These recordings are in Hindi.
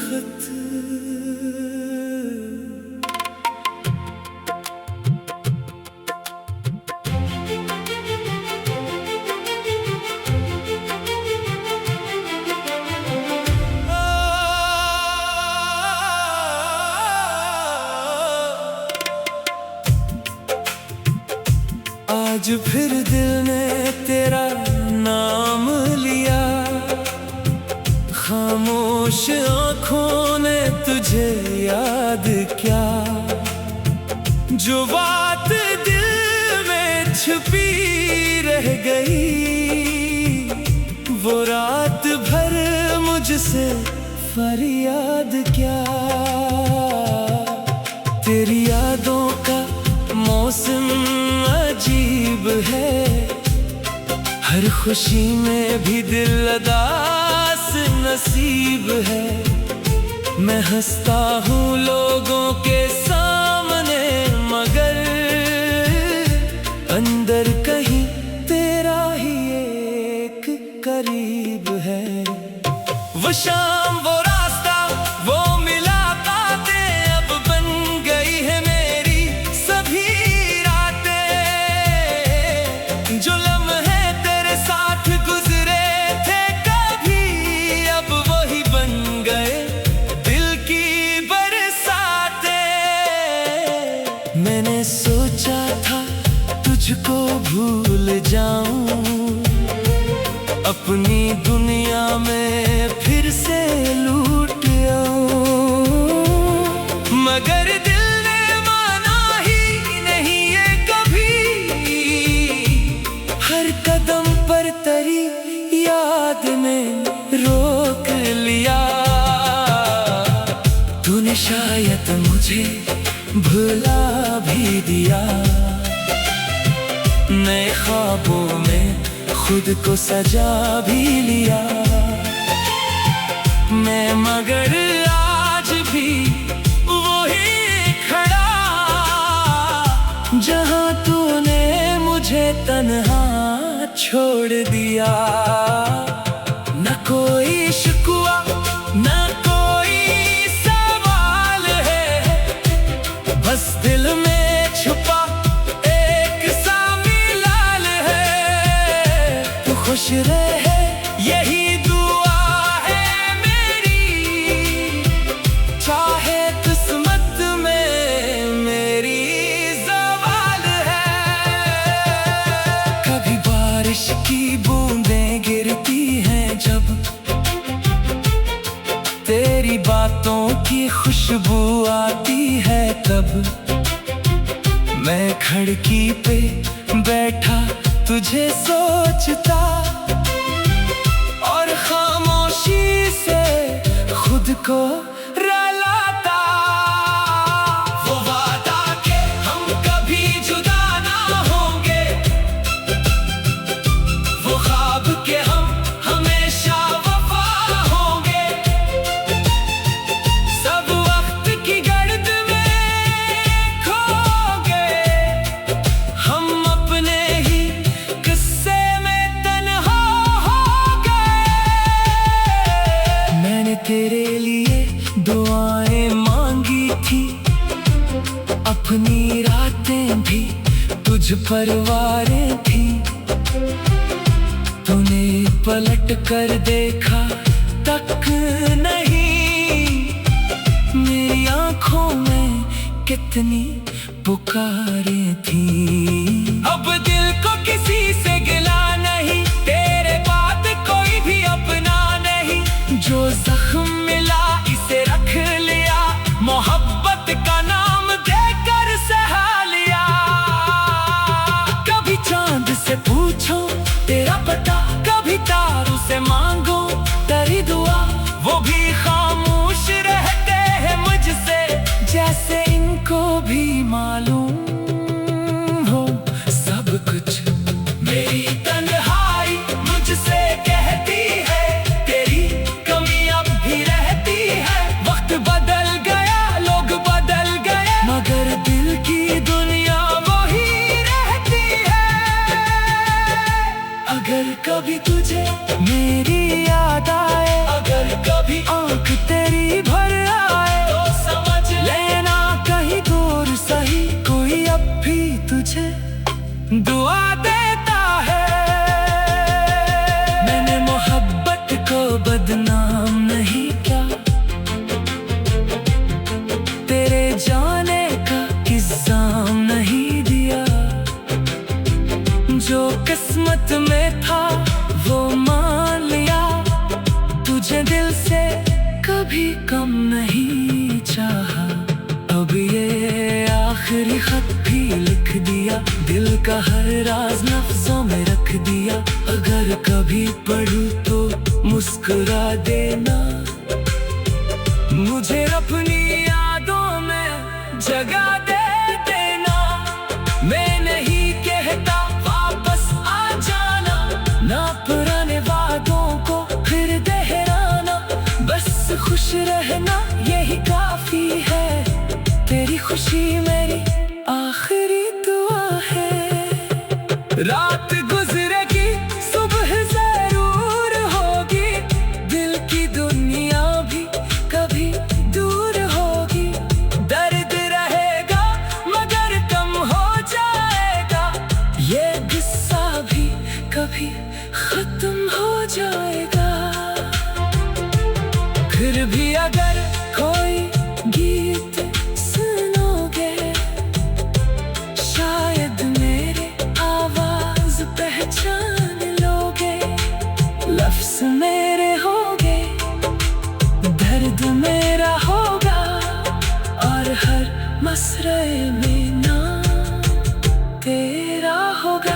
खत। आज फिर दिल ने तेरा नाम लिया, खामोश आँखों ने तुझे याद क्या। जो बात दिल में छुपी रह गई, वो रात भर मुझसे फरियाद क्या। तेरी यादों का मौसम अजीब है, हर खुशी में भी दिल उदास नसीब है। मैं हंसता हूँ लोगों के सामने, मगर अंदर कहीं तेरा ही एक करीब है। वो शाम, वो रास्ता, वो मुलाकातें अब बन गई है मेरी सभी रातें। जो लम्हे तेरे साथ गुजरे थे कभी, अब वही बन गए दिल की बरसातें। मैंने सोचा था तुझको भूल जाऊं, अपनी दुनिया में फिर से लूट आऊं, मगर दिल ने माना ही नहीं ये कभी। हर कदम पर तेरी याद ने रोक लिया। तूने शायद मुझे भुला भी दिया, नए ख्वाबों में खुद को सजा भी लिया मैं, मगर आज भी वही खड़ा जहां तूने मुझे तन्हा छोड़ दिया। न कोई शिकवा, न कोई सवाल है, बस दिल में छुपा खुश रहे यही दुआ है मेरी, चाहे किस्मत में मेरी ज़वाल है। कभी बारिश की बूंदें गिरती हैं जब, तेरी बातों की खुशबू आती है तब। मैं खिड़की पे बैठा तुझे सोचता, और खामोशी से खुद को रुलाता। वो वादा के हम कभी जुदा ना होंगे, वो ख्वाब के हम हमेशा वफा होंगे। सब वक्त की गर्द में खो गए हम, अपने ही किस्से में तन्हा हो गए। मैंने तेरे लिए दुआएं मांगी थी, अपनी रातें भी तुझ पर वारें थी। तूने पलट कर देखा तक नहीं, मेरी आंखों में कितनी पुकारें थी। अब दिल को किसी से गिला नहीं, तेरे बाद कोई भी अपना नहीं। जो जख्म मिला इसे रख लिया, मोहब्बत का नाम देकर सहा लिया। कभी चांद से पूछो तेरा पता, कभी तारों से मांगो तेरी दुआ। वो भी खामोश रहते हैं मुझसे, जैसे इनको भी मालूम हो सब कुछ मेरी किस्मत में था वो मान लिया, तुझे दिल से कभी कम नहीं चाहा। अब ये आखिरी खत भी लिख दिया, दिल का हर राज लफ्जों में रख दिया। अगर कभी पढ़ूं तो मुस्कुरा देना, मुझे अपनी यादों में जगा दे देना। मैं नहीं कहता वापस आ जाना, ना पुराने वादों को फिर दोहराना। बस खुश रहना यही काफी है, तेरी खुशी मेरी आखिरी दुआ है। रात गुजरेगी सुबह जरूर होगी, दिल की दुनिया भी कभी दूर होगी। दर्द रहेगा मगर कम हो जाएगा, ये गुस्सा भी कभी खत्म हो जाएगा। फिर भी अगर कोई गीत सुनोगे, शायद मेरे आवाज पहचान लोगे। लफ्ज मेरे होंगे, दर्द मेरा होगा, और हर मसरे में नाम तेरा होगा।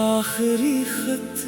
आखिरी खत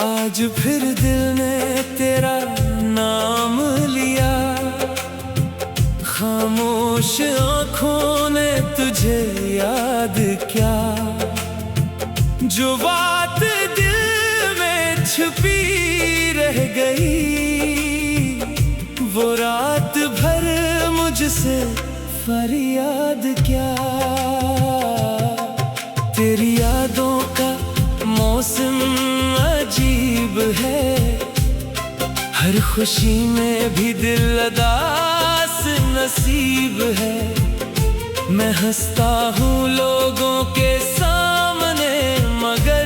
आज फिर दिल ने तेरा नाम लिया, खामोश आँखों ने तुझे याद क्या। जो बात दिल में छुपी रह गई, वो रात भर मुझसे फरियाद क्या। तेरी यादों का मौसम अजीब है, हर खुशी में भी दिल उदास नसीब है। मैं हंसता हूँ लोगों के सामने, मगर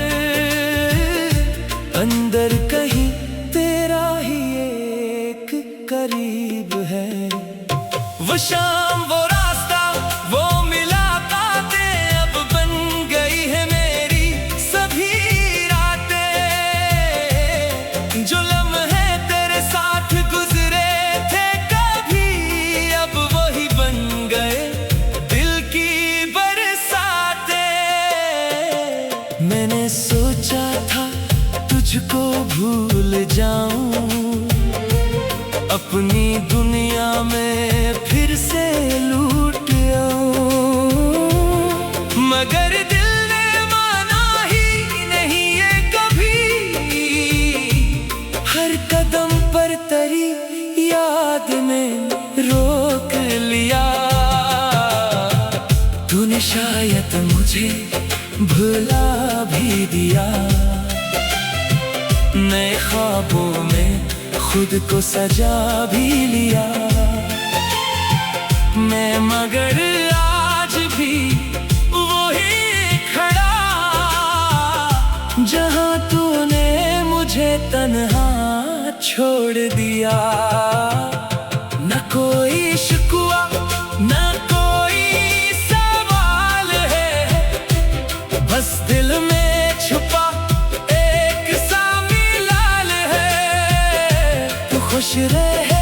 अंदर कहीं तेरा ही एक करीब है। वो शाम वो रास्ता वो मुलाकातें अब बन गई है मेरी सभी रातें। जो लम्हे तेरे साथ गुजरे थे कभी, अब वही बन गए दिल की बरसातें। मैंने सोचा था तुझको भूल जाऊं, अपनी दुनिया में फिर से लूट आऊं, मगर दिल ने माना ही नहीं ये कभी। हर कदम पर तेरी याद में रोक लिया। तूने शायद मुझे भुला भी दिया, नए ख्वाबों में खुद को सजा भी लिया मैं, मगर आज भी वही खड़ा जहां तूने मुझे तन्हा छोड़ दिया। न कोई शिकवा न कोई सवाल है, बस दिल में छुपा एक सा मिलाल है। तू खुश रहे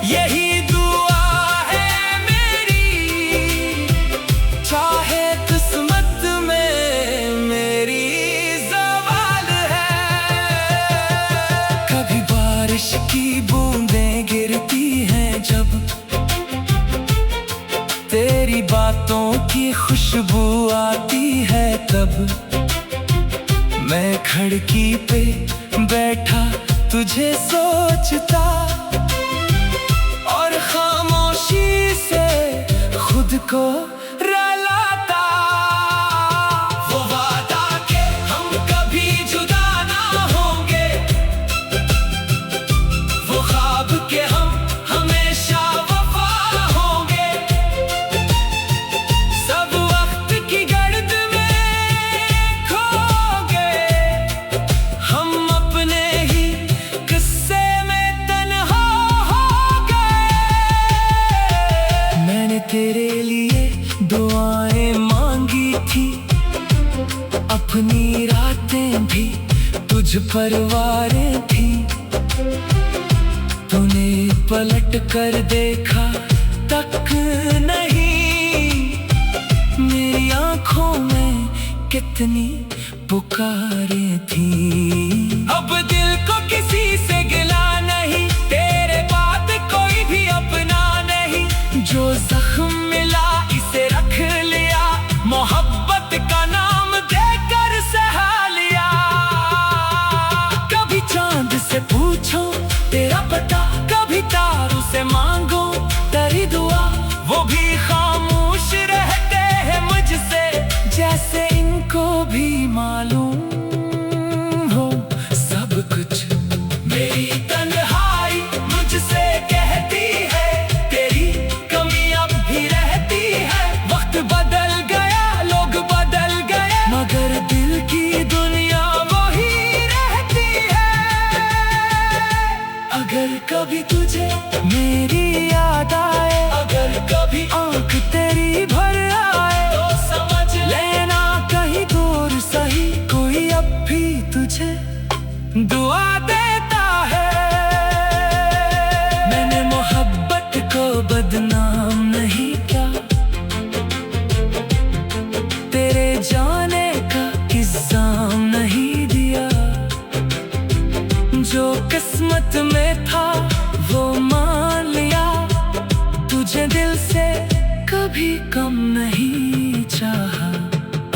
यही दुआ है मेरी, चाहे किस्मत में मेरी ज़वाल है। कभी बारिश की बूंदें गिरती हैं जब, तेरी बातों की खुशबू आती है तब, मैं खिड़की पे बैठा तुझे सोचता और खामोशी से खुद को रुलाता। वो वादा के हम कभी जुदा ना होंगे, वो ख्वाब के हम हमेशा वफा होंगे। सब वक्त की गर्द में खो गए, हम अपने ही किस्से में तन्हा हो गए। मैंने तेरे लिए दुआएं मांगी थी, अपनी रातें भी तुझ पर वारें थी। तूने पलट कर देखा तक नहीं, मेरी आंखों में कितनी पुकारें थी। अब दिल को किसी से गिला नहीं, तेरे बाद कोई भी अपना नहीं। जो जख्म मिला इसे रख लिया, मोहब्बत का नाम देकर सहा लिया। कभी चांद से पूछो तेरा पता, कभी तारों से मांगो तेरी दुआ। वो भी खामोश रहते हैं मुझसे, जैसे इनको भी मालूम हो सब कुछ। मेरी तन्हाई मुझसे कहती है, तेरी कमी अब भी रहती है। वक्त बदल गया, लोग बदल गए, मगर दिल की दुनिया वही रहती है। अगर कभी तुझे मेरी याद आए, अगर कभी आंख तेरी भर आए, तो समझ लेना कहीं दूर सही कोई अब भी तुझे दुआ देता है। मैंने मोहब्बत को बदनाम नहीं किया, तेरे जाने का इल्जाम नहीं दिया। जो किस्मत में था वो मान लिया, तुझे दिल से कभी कम नहीं चाहा।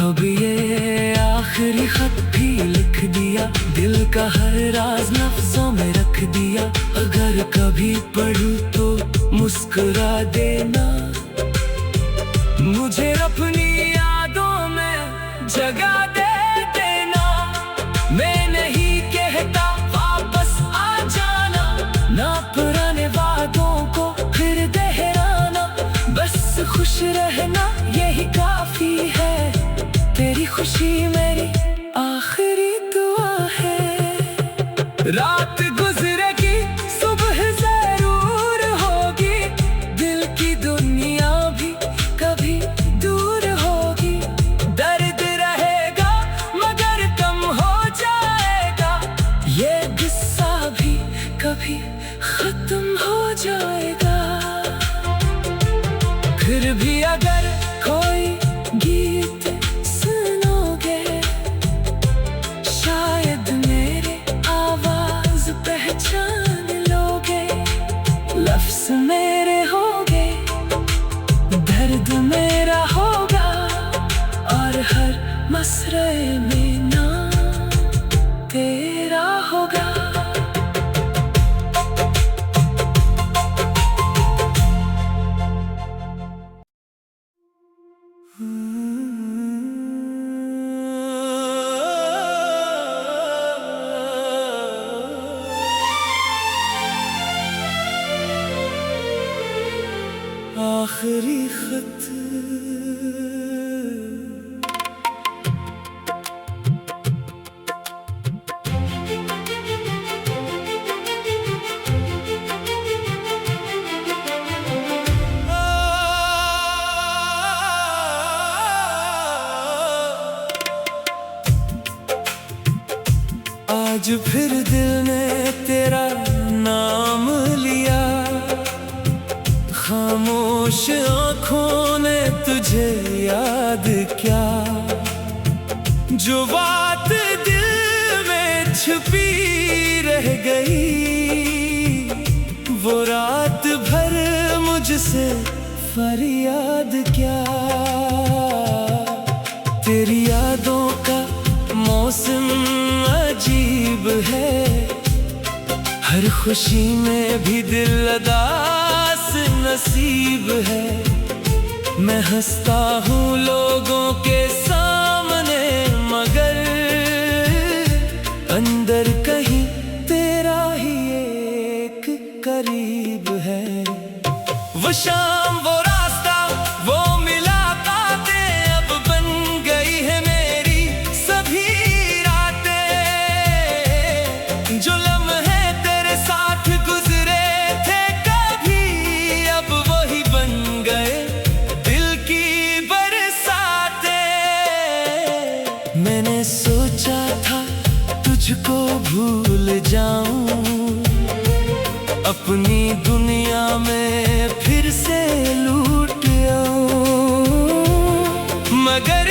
अब ये आखिरी खत भी लिख दिया, दिल का हर राज लफ्जों में रख दिया। अगर कभी पढ़ूं तो मुस्कुरा देना, मुझे अपनी यादों में जगा दे देना। मैं नहीं कहता वापस आ जाना, ना पुराने वादों को फिर दोहराना। बस खुश रहना यही काफी है, तेरी खुशी मेरी आखिरी दुआ है। रात गुजरेगी सुबह जरूर होगी, दिल की दुनिया भी कभी दूर होगी। दर्द रहेगा मगर कम हो जाएगा, ये गुस्सा भी कभी खत्म हो जाएगा। फिर भी अगर कोई गीत सुनोगे, शायद मेरी आवाज पहचान लोगे। लफ्ज मेरे होंगे, दर्द मेरा होगा, और हर मसरे में नाम तेरा होगा। आखिरी खत आज फिर दिल ने तेरा नाम लिया, खामोश आँखों ने तुझे याद क्या। जो बात दिल में छुपी रह गई, वो रात भर मुझसे फरियाद क्या। तेरी यादों का मौसम अजीब है, खुशी में भी दिल उदास नसीब है। मैं हंसता हूँ लोगों के सामने, मगर अंदर कहीं तेरा ही एक करीब है। वो शाम, वो रास्ता, वो मुलाकातें अब बन गई है मेरी सभी रातें। जो लम्हे तेरे साथ गुजरे थे कभी, अब वही बन गए दिल की बरसातें। मैंने सोचा था तुझको भूल जाऊं, अपनी दुनिया में फिर से लूट आऊं, मगर